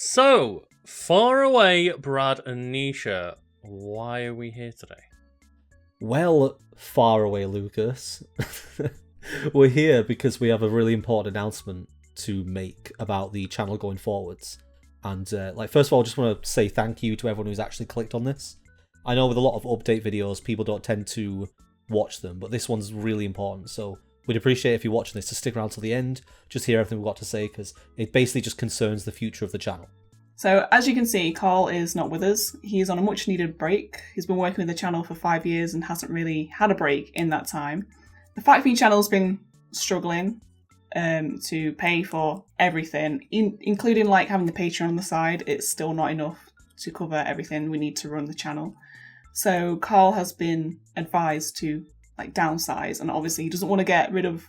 So, far away, Brad and Nisha, why are we here today? Well, far away, Lucas. We're here because we have a really important announcement to make about the channel going forwards. And, first of all, I just want to say thank you to everyone who's actually clicked on this. I know with a lot of update videos, people don't tend to watch them, but this one's really important. So we'd appreciate if you're watching this to stick around till the end, just hear everything we've got to say, because it basically just concerns the future of the channel. So, as you can see, Karl is not with us. He's on a much-needed break. He's been working with the channel for 5 years and hasn't really had a break in that time. The Fiend channel's been struggling to pay for everything, including having the Patreon on the side. It's still not enough to cover everything we need to run the channel. So, Karl has been advised to downsize, and obviously he doesn't want to get rid of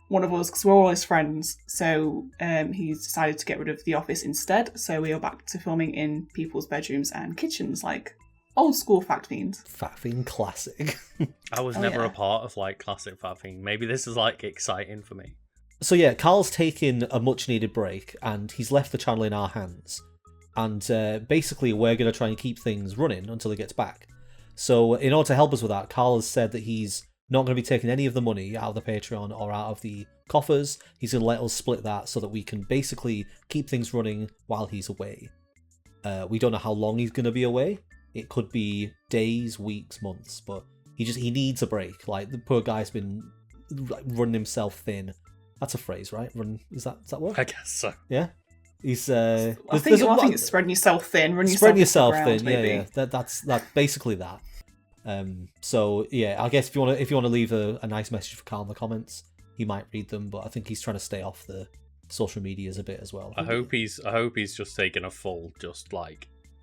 one of us because we're all his friends, so he's decided to get rid of the office instead. So we are back to filming in people's bedrooms and kitchens, like old school Fact Fiend. Fact Fiend classic. I was never a part of classic Fact Fiend. Maybe this is exciting for me. So yeah, Karl's taken a much needed break and he's left the channel in our hands. And basically we're going to try and keep things running until he gets back. So in order to help us with that, Karl has said that he's not going to be taking any of the money out of the Patreon or out of the coffers. He's going to let us split that so that we can basically keep things running while he's away. We don't know how long he's going to be away. It could be days, weeks, months, but he needs a break. The poor guy's been running himself thin. That's a phrase, right? Does that work? I guess so. Yeah. He's. I think it's spreading yourself thin. Spreading yourself ground, thin. maybe. Yeah. That's basically that. So yeah, I guess if you want to leave a nice message for Karl in the comments, he might read them. But I think he's trying to stay off the social medias a bit as well. I hope he's just taking a full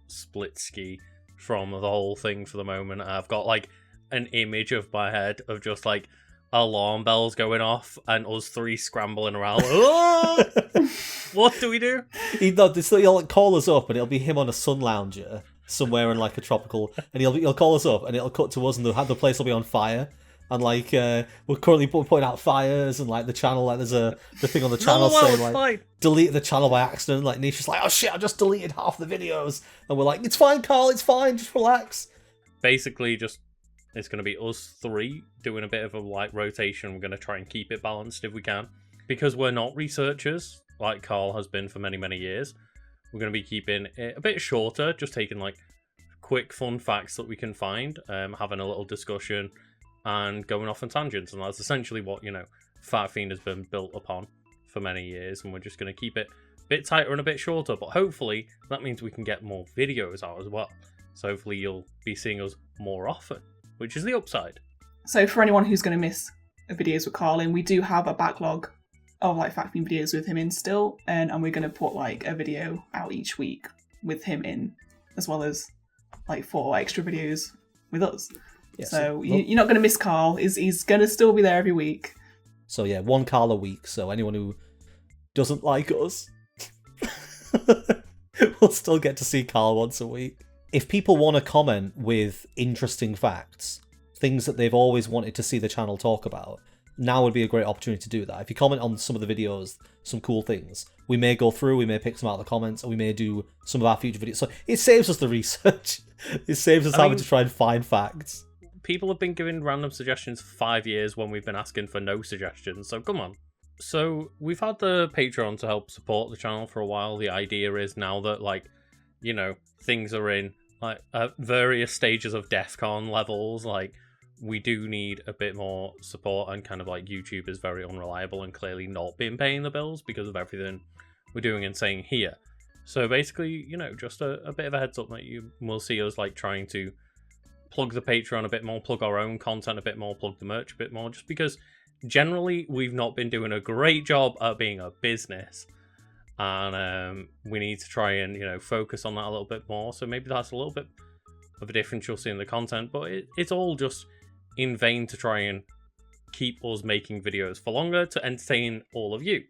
split ski from the whole thing for the moment. I've got an image of my head of just alarm bells going off and us three scrambling around. What do we do? He'll call us up and it'll be him on a sun lounger somewhere in a tropical, and he'll call us up and it'll cut to us and the place will be on fire. And we're currently putting out fires and the channel, there's the thing on the channel saying delete the channel by accident. Nisha's oh shit, I just deleted half the videos, and we're it's fine, Karl, it's fine, just relax. Basically, it's going to be us three doing a bit of a rotation. We're going to try and keep it balanced if we can, because we're not researchers like Karl has been for many, many years. We're going to be keeping it a bit shorter, just taking quick fun facts that we can find, having a little discussion and going off on tangents. And that's essentially what, Fat Fiend has been built upon for many years, and we're just going to keep it a bit tighter and a bit shorter. But hopefully that means we can get more videos out as well. So hopefully you'll be seeing us more often, which is the upside. So for anyone who's going to miss videos with Karl in, we do have a backlog of Fact Fiend videos with him in still, and we're going to put a video out each week with him in, as well as 4 extra videos with us. Yeah, so you're not going to miss Karl. He's going to still be there every week. So yeah, 1 Karl a week. So anyone who doesn't like us will still get to see Karl once a week. If people want to comment with interesting facts, things that they've always wanted to see the channel talk about, now would be a great opportunity to do that. If you comment on some of the videos, some cool things, we may go through, we may pick some out of the comments, and we may do some of our future videos. So it saves us the research. It saves us having to try and find facts. People have been giving random suggestions for 5 years when we've been asking for no suggestions, so come on. So we've had the Patreon to help support the channel for a while. The idea is now that, things are in, various stages of DEFCON levels, we do need a bit more support, and YouTube is very unreliable and clearly not been paying the bills because of everything we're doing and saying here. So basically, just a bit of a heads up that you will see us trying to plug the Patreon a bit more, plug our own content a bit more, plug the merch a bit more, just because generally we've not been doing a great job at being a business. And we need to try and, focus on that a little bit more. So maybe that's a little bit of a difference you'll see in the content, but it's all just in vain to try and keep us making videos for longer to entertain all of you.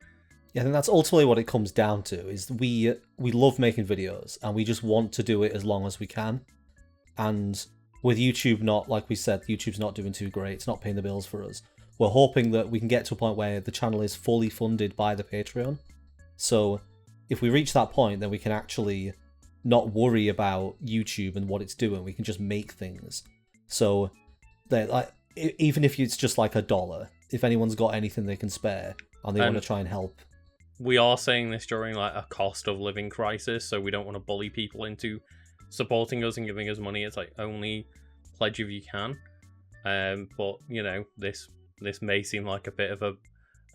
Yeah, I think that's ultimately what it comes down to, is we love making videos and we just want to do it as long as we can. And with YouTube not, like we said, YouTube's not doing too great, it's not paying the bills for us. We're hoping that we can get to a point where the channel is fully funded by the Patreon. So if we reach that point, then we can actually not worry about YouTube and what it's doing. We can just make things. So that, like, even if it's just like $1, if anyone's got anything they can spare and they want to try and help. We are saying this during like a cost of living crisis, so we don't want to bully people into supporting us and giving us money. It's like only pledge if you can. But you know, this may seem like a bit of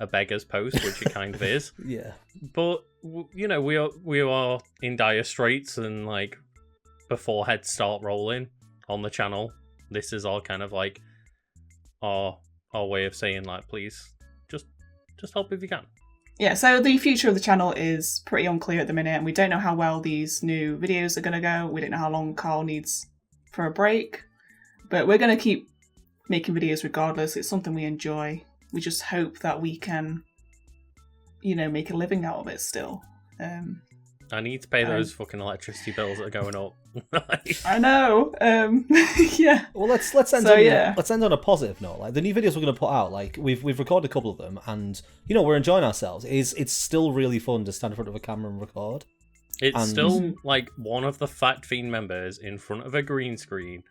a beggar's post, which it kind of is. Yeah. But you know, we are in dire straits, and like before heads start rolling on the channel, this is our kind of like our way of saying like, please just help if you can. Yeah, so the future of the channel is pretty unclear at the minute, and we don't know how well these new videos are going to go. We don't know how long Karl needs for a break, but we're going to keep making videos regardless. It's something we enjoy. We just hope that we can, you know, make a living out of it still. I need to pay those fucking electricity bills that are going up. I know. Yeah. Well, let's end on a positive note. Like the new videos we're going to put out, like we've recorded a couple of them, and you know we're enjoying ourselves. It's still really fun to stand in front of a camera and record. It's still like one of the Fact Fiend members in front of a green screen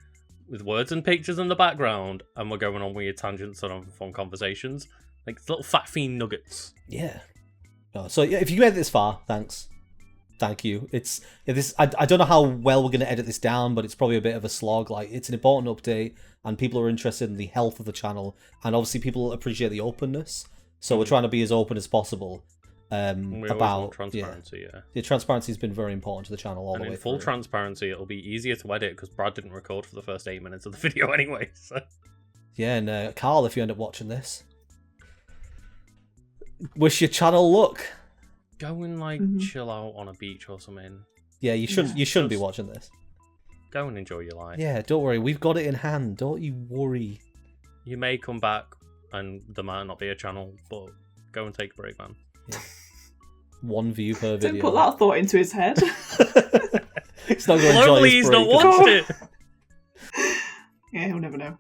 with words and pictures in the background, and we're going on weird tangents and on fun conversations, like little Fact Fiend nuggets. Yeah. No, so yeah, if you made it this far, thanks. Thank you. I don't know how well we're going to edit this down, but it's probably a bit of a slog. Like, it's an important update, and people are interested in the health of the channel, and obviously people appreciate the openness. So we're trying to be as open as possible about transparency. Yeah, the transparency has been very important to the channel all the way in full through. Transparency, it'll be easier to edit because Brad didn't record for the first 8 minutes of the video anyway. So. Yeah, and Karl, if you end up watching this, wish your channel luck. Go and like chill out on a beach or something. Yeah, you shouldn't be watching this. Go and enjoy your life. Yeah, don't worry, we've got it in hand. Don't you worry. You may come back and there might not be a channel, but go and take a break, man. Yeah. 1 view per video. Don't put that thought into his head. It's not going to enjoy his break. He's not watched it. Yeah, he'll never know.